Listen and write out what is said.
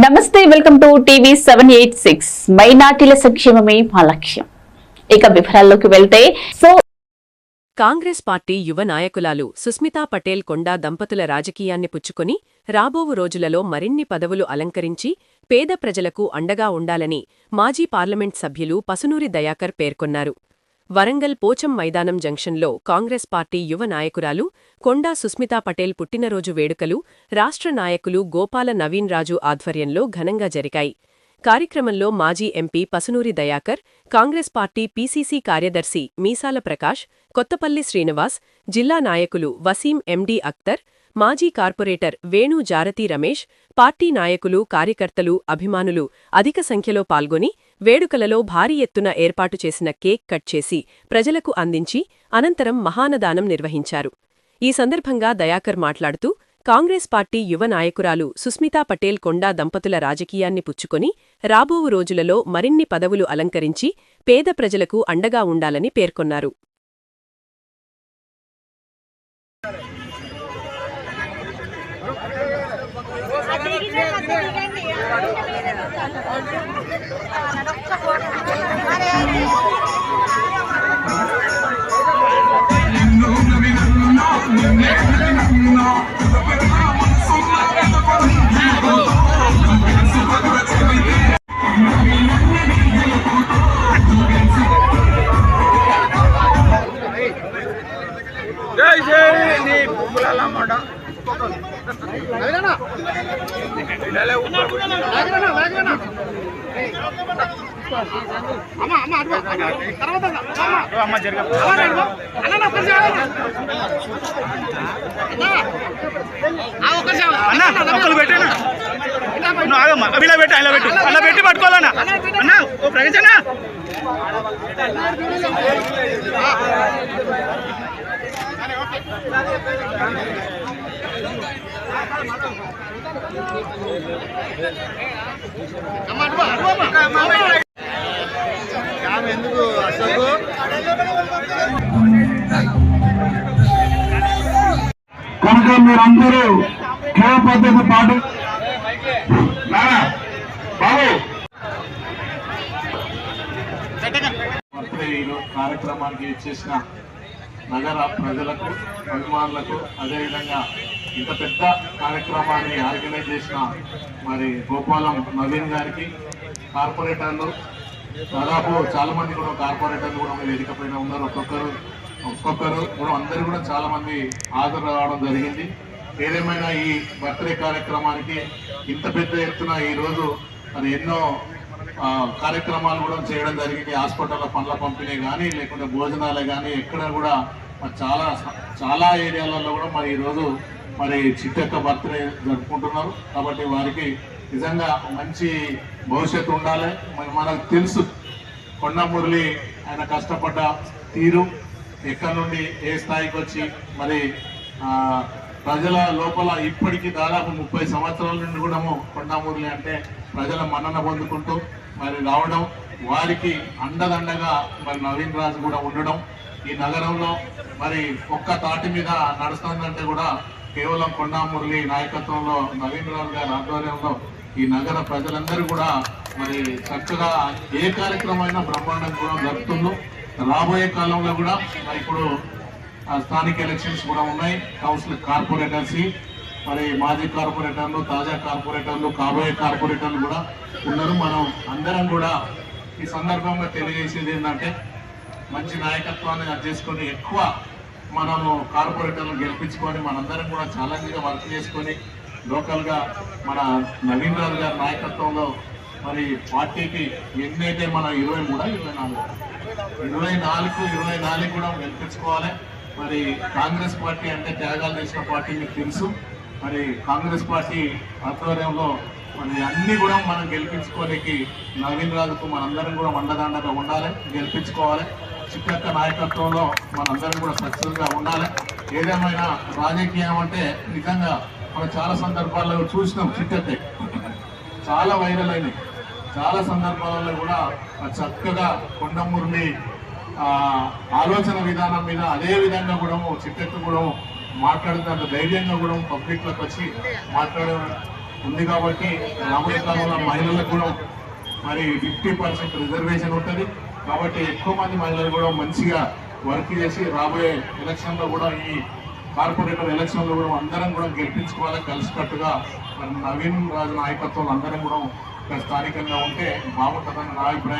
నమస్తే, welcome to TV 786. మైనార్టీల సంక్షేమమే మా లక్ష్యం. ఇక వివరాల్లోకి వెళ్తే కాంగ్రెస్ పార్టీ యువ నాయకులాలు సుస్మితా పటేల్ కొండా దంపతుల రాజకీయాన్ని పుచ్చుకొని రాబోవు రోజులలో మరిన్ని పదవులు అలంకరించి పేద ప్రజలకు అండగా ఉండాలని మాజీ పార్లమెంట్ సభ్యులు పసునూరి దయాకర్ పేర్కొన్నారు. వరంగల్ పోచం మైదానం జంక్షన్లో కాంగ్రెస్ పార్టీ యువ నాయకురాలు కొండా సుస్మితా పటేల్ పుట్టినరోజు వేడుకలు రాష్ట్ర నాయకులు గోపాల నవీన్ రాజు ఆధ్వర్యంలో ఘనంగా జరిగాయి. కార్యక్రమంలో మాజీ MP Pasunuri Dayakar, Congress party PCC కార్యదర్శి మీసాల ప్రకాష్, కొత్తపల్లి శ్రీనివాస్, జిల్లా నాయకులు వసీం ఎండీ అఖ్తర్, మాజీ కార్పొరేటర్ వేణు జారతి రమేష్, పార్టీ నాయకులు, కార్యకర్తలు, అభిమానులు అధిక సంఖ్యలో పాల్గొని వేడుకలలో భారీ ఎత్తున ఏర్పాటు చేసిన కేక్ కట్ చేసి ప్రజలకు అందించి అనంతరం మహానదానం నిర్వహించారు. ఈ సందర్భంగా దయాకర్ మాట్లాడుతూ, కాంగ్రెస్ పార్టీ యువ నాయకురాలు సుస్మితా పటేల్ కొండా దంపతుల రాజకీయాన్ని పుచ్చుకొని రాబోవు రోజులలో మరిన్ని పదవులు అలంకరించి పేద ప్రజలకు అండగా ఉండాలని పేర్కొన్నారు. జై జై నీ పువ్వులమ్మాట అమ్మ జరగ అన్న ఒక్కరు పెట్టాను నువ్వు ఆగమ్మా ఇలా పెట్టి అలా పెట్టి అలా పెట్టి పట్టుకోవాలన్నా అన్న ఓ ప్రగతి ఎందుకు అశోక్ కనుక మీరందరూ క్యూ పద్ధతి పాటు బాబు కార్యక్రమానికి ఇచ్చేసిన నగర ప్రజలకు, అభిమానులకు, అదేవిధంగా ఇంత పెద్ద కార్యక్రమాన్ని ఆర్గనైజ్ చేసిన మరి గోపాలం నవీన్ గారికి, కార్పొరేటర్లు దాదాపు చాలా మంది కూడా కార్పొరేటర్లు కూడా వేదిక పైన ఉన్నారు. ఒక్కొక్కరు కూడా అందరూ కూడా చాలా మంది హాజరు రావడం జరిగింది. ఏదేమైనా ఈ బర్త్డే కార్యక్రమానికి ఇంత పెద్ద ఎత్తున ఈరోజు మరి ఎన్నో కార్యక్రమాలు కూడా చేయడం జరిగింది. హాస్పిటల్లో పండ్ల పంపిణీ కానీ, లేకుంటే భోజనాలే కానీ, ఎక్కడ కూడా చాలా చాలా ఏరియాలలో కూడా మరి ఈరోజు మరి చిట్టక్క బర్త్డే జరుపుకుంటున్నారు. కాబట్టి వారికి నిజంగా మంచి భవిష్యత్తు ఉండాలి. మరి మనకు తెలుసు కొండా మురళి ఆయన కష్టపడ్డ తీరు, ఎక్కడి నుండి ఏ స్థాయికి వచ్చి మరి ప్రజల లోపల ఇప్పటికీ దాదాపు 30 సంవత్సరాల నుండి కూడా కొండా మురళి అంటే ప్రజల మన్నన పొందుకుంటూ మరి రావడం, వారికి అండదండగా మరి నవీన్ రాజు కూడా ఉండడం, ఈ నగరంలో మరి ఒక్క తాటి మీద నడుస్తుందంటే కూడా కేవలం కొండా మురళి నాయకత్వంలో, నవీన్ రాజు గారి ఆధ్వర్యంలో ఈ నగర ప్రజలందరూ కూడా మరి చక్కగా ఏ కార్యక్రమం బ్రహ్మాండం కూడా జరుపుతుందో. రాబోయే కాలంలో కూడా ఇప్పుడు స్థానిక ఎలక్షన్స్ కూడా ఉన్నాయి. కౌన్సిల్ కార్పొరేటర్స్, మరి మాజీ కార్పొరేటర్లు, తాజా కార్పొరేటర్లు, కాబోయే కార్పొరేటర్లు కూడా ఉన్నారు. మనం అందరం కూడా ఈ సందర్భంగా తెలియజేసేది ఏంటంటే మంచి నాయకత్వాన్ని చేసుకొని ఎక్కువ మనము కార్పొరేటర్లను గెలిపించుకొని మనందరం కూడా ఛాలెంజ్గా వర్క్ చేసుకొని లోకల్గా మన నవీన్ రాజు గారి నాయకత్వంలో మరి పార్టీకి ఎన్నైతే మన 24 కూడా గెలిపించుకోవాలి. మరి కాంగ్రెస్ పార్టీ అంటే త్యాగాలు చేసిన పార్టీ మీకు తెలుసు. మరి కాంగ్రెస్ పార్టీ ఆధ్వర్యంలో మరి అన్ని కూడా మనం గెలిపించుకోనికి నవీన్ రాజుకు మనందరం కూడా అండదండగా ఉండాలి, గెలిపించుకోవాలి. చిట్టక్క నాయకత్వంలో మనందరం కూడా సక్సెస్గా ఉండాలి. ఏదేమైనా రాజకీయం అంటే నిజంగా మనం చాలా సందర్భాల్లో చూసినాం. చిట్టక్క చాలా వైరల్ అయినాయి. చాలా సందర్భాలలో కూడా చక్కగా కొండా మురళి ఆలోచన విధానం మీద అదే విధంగా కూడా చిట్టక్క కూడా మాట్లాడుతున్న ధైర్యంగా కూడా పబ్లిక్లోకి వచ్చి మాట్లాడే ఉంది కాబట్టి రాబోయే కాలంలో మహిళలకు కూడా మరి 50% రిజర్వేషన్ ఉంటుంది కాబట్టి ఎక్కువ మంది మహిళలు కూడా మంచిగా వర్క్ చేసి రాబోయే ఎలక్షన్లో కూడా ఈ కార్పొరేటర్ ఎలక్షన్లో కూడా అందరం కూడా గెలిపించుకోవాలి కలిసికట్టుగా. మరి నవీన్ రాజు నాయకత్వంలో అందరం కూడా స్థానికంగా ఉంటే బాగుంటుందని నా అభిప్రాయం.